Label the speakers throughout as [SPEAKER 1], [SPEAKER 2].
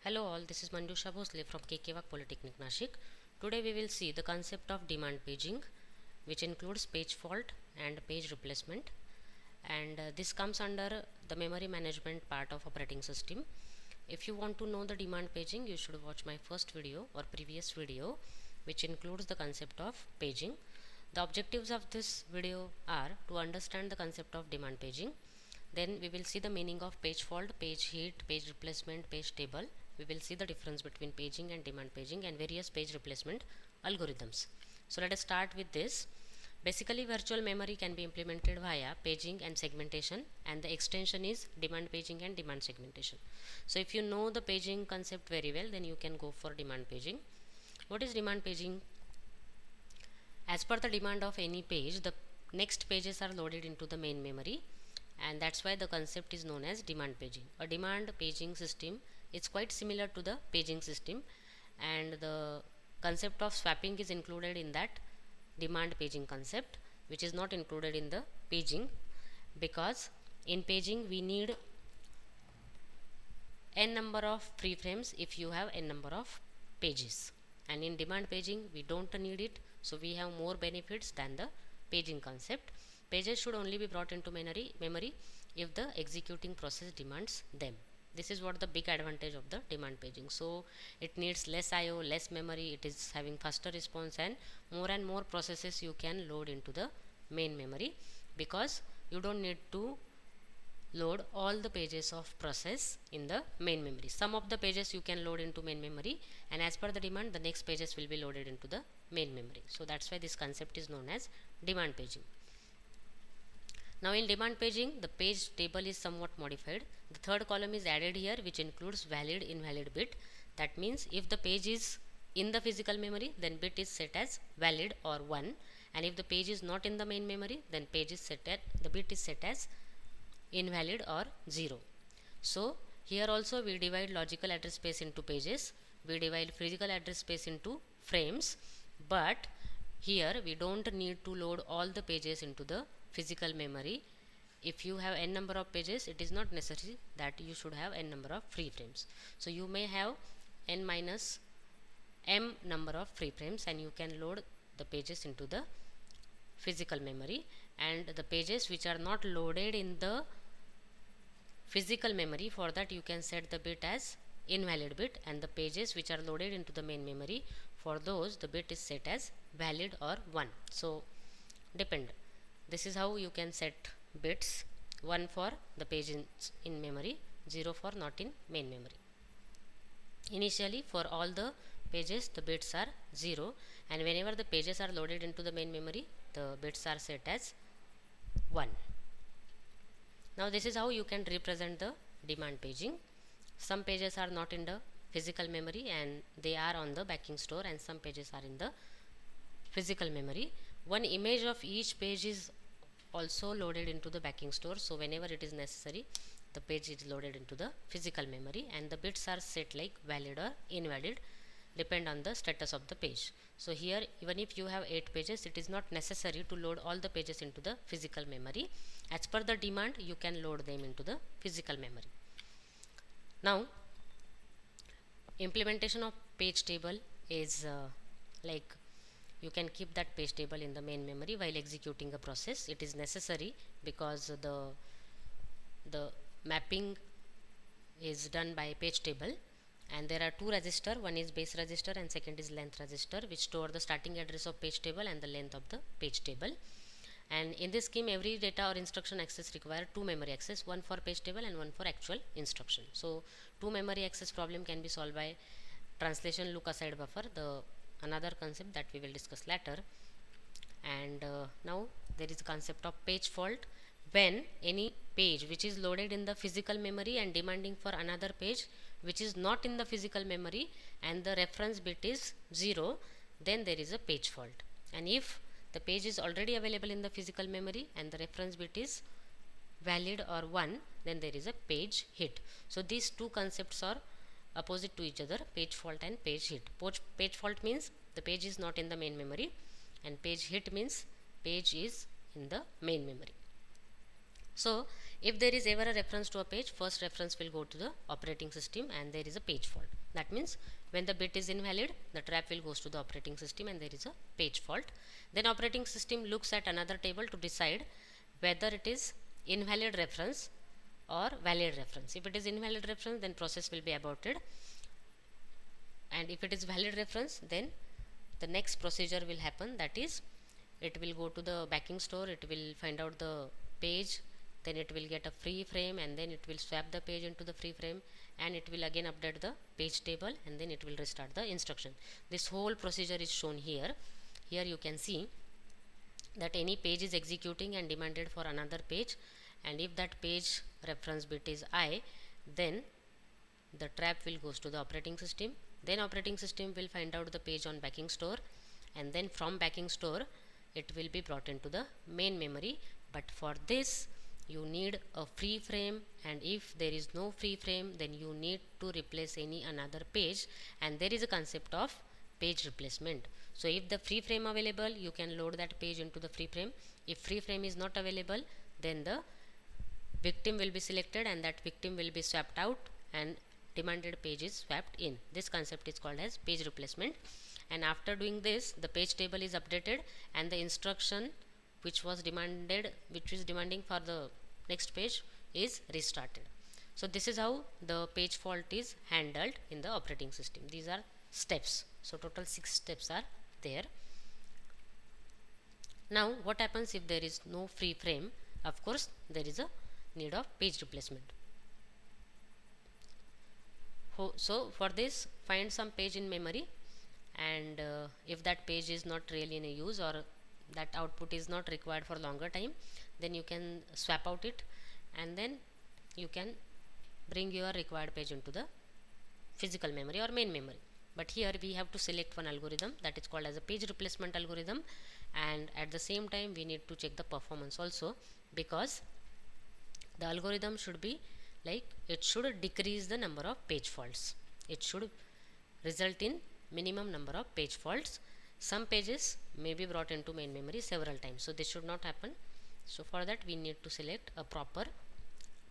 [SPEAKER 1] Hello all, this is Manjusha Bhosle from KK Polytechnic Nashik. Today we will see the concept of demand paging, which includes page fault and page replacement, and this comes under the memory management part of operating system. If you want to know the demand paging, you should watch my first video or previous video, which includes the concept of paging. The objectives of this video are to understand the concept of demand paging. Then we will see the meaning of page fault, page hit, page replacement, page table. We will see the difference between paging and demand paging and various page replacement algorithms. So let us start with this. Basically, virtual memory can be implemented via paging and segmentation, and the extension is demand paging and demand segmentation. So if you know the paging concept very well, then you can go for demand paging. What is demand paging? As per the demand of any page, the next pages are loaded into the main memory, and that's why the concept is known as demand paging. A demand paging system is quite similar to the paging system, and the concept of swapping is included in that demand paging concept, which is not included in the paging, because in paging we need n number of free frames if you have n number of pages, and in demand paging we don't need it, so we have more benefits than the paging concept. Pages should only be brought into memory if the executing process demands them. This is what the big advantage of the demand paging. So it needs less IO, less memory, it is having faster response, and more processes you can load into the main memory, because you don't need to load all the pages of process in the main memory. Some of the pages you can load into main memory, and as per the demand the next pages will be loaded into the main memory. So that's why this concept is known as demand paging. Now in demand paging, the page table is somewhat modified. The third column is added here, which includes valid invalid bit. That means if the page is in the physical memory, then bit is set as valid or 1, and if the page is not in the main memory, then the bit is set as invalid or 0. So here also we divide logical address space into pages, we divide physical address space into frames, but here we don't need to load all the pages into the physical memory. If you have n number of pages, it is not necessary that you should have n number of free frames. So you may have n minus m number of free frames, and you can load the pages into the physical memory, and the pages which are not loaded in the physical memory, for that you can set the bit as invalid bit, and the pages which are loaded into the main memory, for those the bit is set as valid or 1. So depend, this is how you can set bits: 1 for the page in memory, 0 for not in main memory. Initially for all the pages the bits are 0, and whenever the pages are loaded into the main memory, the bits are set as 1. Now this is how you can represent the demand paging. Some pages are not in the physical memory and they are on the backing store, and some pages are in the physical memory. One image of each page is also loaded into the backing store, so whenever it is necessary, the page is loaded into the physical memory, and the bits are set like valid or invalid, depend on the status of the page. So here, even if you have 8 pages, it is not necessary to load all the pages into the physical memory. As per the demand, you can load them into the physical memory. Now implementation of page table is like, you can keep that page table in the main memory while executing a process. It is necessary because the mapping is done by page table, and there are two register, one is base register and second is length register, which store the starting address of page table and the length of the page table. And in this scheme, every data or instruction access require two memory access, one for page table and one for actual instruction. So two memory access problem can be solved by translation look aside buffer, the another concept that we will discuss later. And now there is the concept of page fault. When any page which is loaded in the physical memory and demanding for another page which is not in the physical memory, and the reference bit is 0, then there is a page fault. And if the page is already available in the physical memory and the reference bit is valid or 1, then there is a page hit. So these two concepts are opposite to each other, page fault and page hit. Page fault means the page is not in the main memory, and page hit means page is in the main memory. So if there is ever a reference to a page, first reference will go to the operating system and there is a page fault. That means when the bit is invalid, the trap will goes to the operating system and there is a page fault. Then operating system looks at another table to decide whether it is invalid reference or valid reference. If it is invalid reference, then process will be aborted, and if it is valid reference, then the next procedure will happen, that is it will go to the backing store, it will find out the page, then it will get a free frame and then it will swap the page into the free frame and it will again update the page table and then it will restart the instruction. This whole procedure is shown here. Here you can see that any page is executing and demanded for another page, and if that page reference bit is I, then the trap will goes to the operating system, then operating system will find out the page on backing store and then from backing store it will be brought into the main memory. But for this you need a free frame, and if there is no free frame, then you need to replace any another page, and there is a concept of page replacement. So if the free frame available, you can load that page into the free frame. If free frame is not available, then the victim will be selected and that victim will be swapped out and demanded page is swapped in. This concept is called as page replacement. And after doing this, the page table is updated and the instruction which was demanding for the next page is restarted. So this is how the page fault is handled in the operating system. These are steps. So total 6 steps are there. Now what happens if there is no free frame? Of course there is a need of page replacement. So for this, find some page in memory, and if that page is not really in a use or that output is not required for longer time, then you can swap out it and then you can bring your required page into the physical memory or main memory. But here we have to select one algorithm that is called as a page replacement algorithm, and at the same time we need to check the performance also, because the algorithm should be like, it should decrease the number of page faults. It should result in minimum number of page faults. Some pages may be brought into main memory several times, so this should not happen. So for that we need to select a proper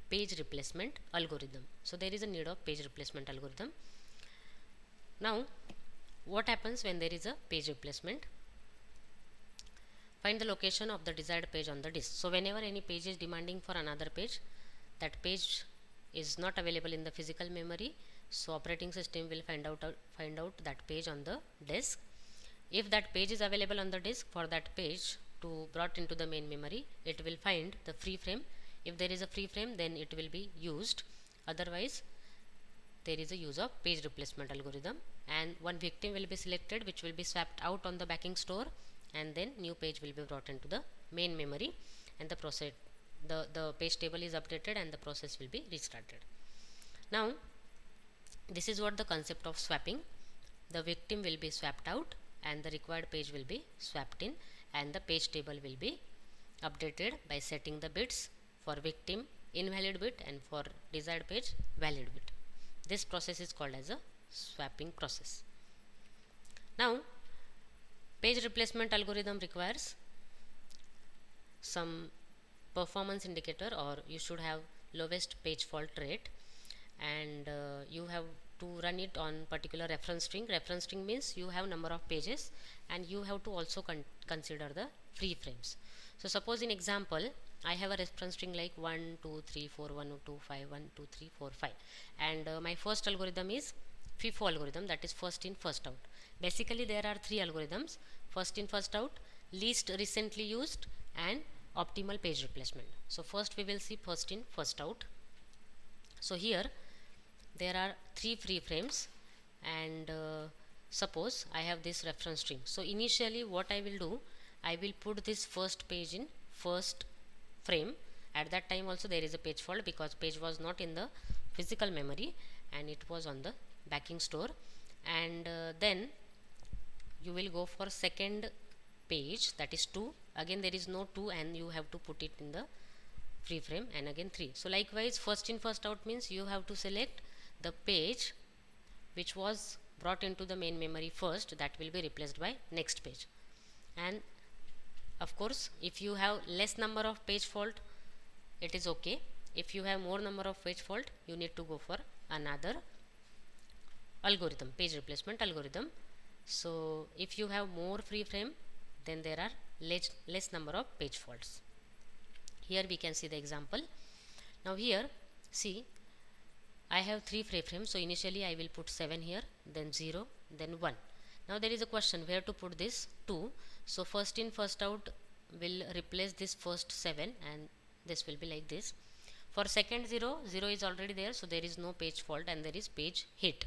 [SPEAKER 1] page replacement algorithm. So there is a need of page replacement algorithm. Now what happens when there is a page replacement? Find the location of the desired page on the disk. So whenever any page is demanding for another page, that page is not available in the physical memory, so operating system will find out that page on the disk. If that page is available on the disk, for that page to brought into the main memory, it will find the free frame. If there is a free frame, then it will be used, otherwise there is a use of page replacement algorithm, and one victim will be selected which will be swapped out on the backing store, and then new page will be brought into the main memory and the process, the page table is updated and the process will be restarted. Now this is what the concept of swapping. The victim will be swapped out and the required page will be swapped in, and the page table will be updated by setting the bits for victim invalid bit and for desired page valid bit. This process is called as a swapping process. Now page replacement algorithm requires some performance indicator, or you should have lowest page fault rate, and you have to run it on particular reference string. Reference string means you have number of pages and you have to also consider the free frames. So suppose in example I have a reference string like 1 2 3 4 1 2 5 1 2 3 4 5, and my first algorithm is FIFO algorithm, that is first in first out. Basically there are 3 algorithms: first in first out, least recently used, and optimal page replacement. So first we will see first in first out. So here there are 3 free frames, and suppose I have this reference string. So initially what I will do, I will put this first page in first frame. At that time also there is a page fault because page was not in the physical memory and it was on the backing store, and then you will go for second page, that is 2. Again there is no 2 and you have to put it in the free frame, and again 3. So likewise first in first out means you have to select the page which was brought into the main memory first, that will be replaced by next page. And of course if you have less number of page fault, it is okay. If you have more number of page fault, you need to go for another algorithm, page replacement algorithm. So if you have more free frame, then there are less number of page faults. Here we can see the example. Now here, see, I have 3 free frames, so initially I will put 7 here, then 0, then 1. Now there is a question where to put this 2. So first in first out will replace this first 7, and this will be like this. For second 0, 0 is already there, so there is no page fault and there is page hit.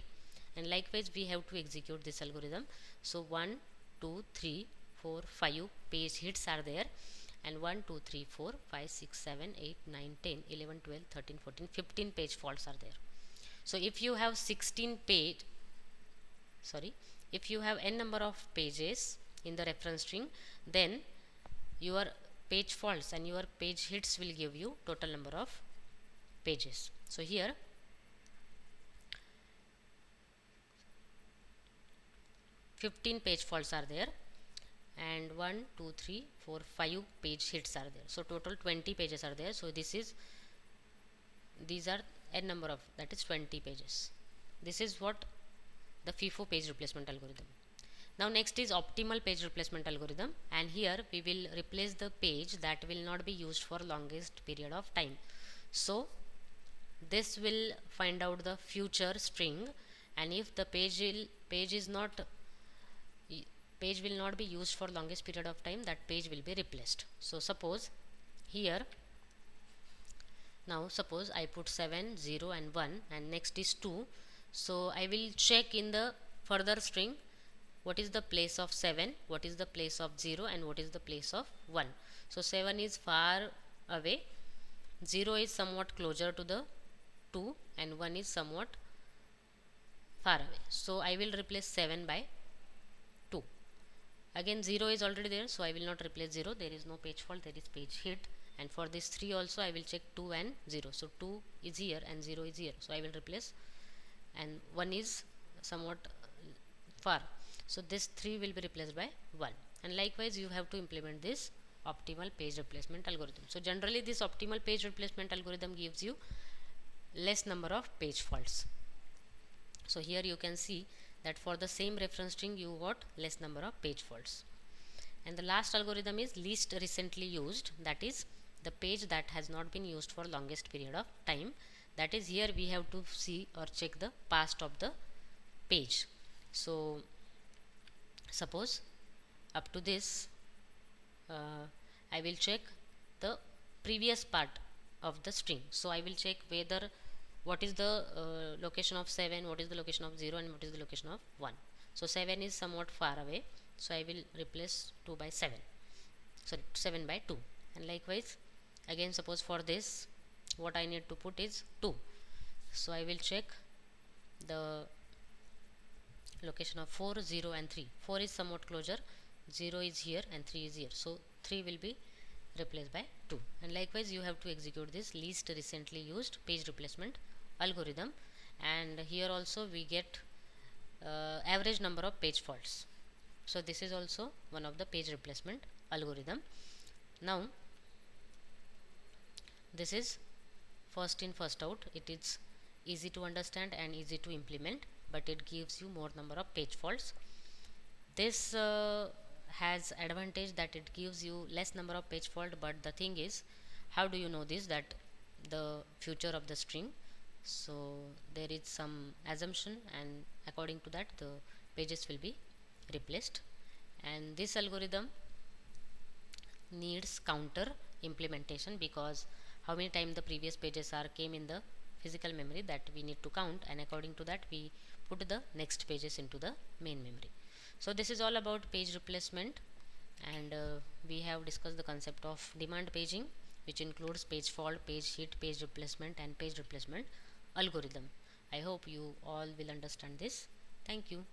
[SPEAKER 1] And likewise we have to execute this algorithm. So 1, 2, 3, 4, 5 page hits are there, and 1, 2, 3, 4, 5, 6, 7, 8, 9, 10, 11, 12, 13, 14, 15 page faults are there. So if you have 16 page, sorry, if you have n number of pages in the reference string, then your page faults and your page hits will give you total number of pages. So here 15 page faults are there, and 1, 2, 3, 4, 5 page hits are there. So total 20 pages are there. So these are n number of, that is 20 pages. This is what the FIFO page replacement algorithm. Now next is optimal page replacement algorithm, and here we will replace the page that will not be used for longest period of time. So this will find out the future string, and if the page will not be used for longest period of time, that page will be replaced. So suppose here, now suppose I put 7, 0 and 1, and next is 2. So I will check in the further string what is the place of 7, what is the place of 0, and what is the place of 1. So 7 is far away, 0 is somewhat closer to the 2, and 1 is somewhat far away. So I will replace 7 by 2. Again 0 is already there, so I will not replace 0, there is no page fault, there is page hit. And for this 3 also I will check 2 and 0. So 2 is here and 0 is here, so I will replace, and 1 is somewhat far, so this 3 will be replaced by 1. And likewise you have to implement this optimal page replacement algorithm. So generally this optimal page replacement algorithm gives you less number of page faults. So here you can see that for the same reference string you got less number of page faults. And the last algorithm is least recently used, that is the page that has not been used for longest period of time. That is, here we have to see or check the past of the page. So suppose up to this I will check the previous part of the string. So I will check whether what is the location of 7, what is the location of 0, and what is the location of 1. So 7 is somewhat far away, so I will replace 2 by 7, sorry 7 by 2. And likewise again, suppose for this what I need to put is 2, so I will check the location of 4, 0 and 3. 4 is somewhat closer, 0 is here and 3 is here, so 3 will be replaced by 2. And likewise you have to execute this least recently used page replacement algorithm, and here also we get average number of page faults. So this is also one of the page replacement algorithm. Now this is first in first out, it is easy to understand and easy to implement, but it gives you more number of page faults. This has advantage that it gives you less number of page fault, but the thing is, how do you know this, that the future of the string? So there is some assumption, and according to that the pages will be replaced. And this algorithm needs counter implementation, because how many times the previous pages are came in the physical memory, that we need to count, and according to that we put the next pages into the main memory. So this is all about page replacement, and we have discussed the concept of demand paging, which includes page fault, page hit, page replacement, and page replacement algorithm. I hope you all will understand this. Thank you.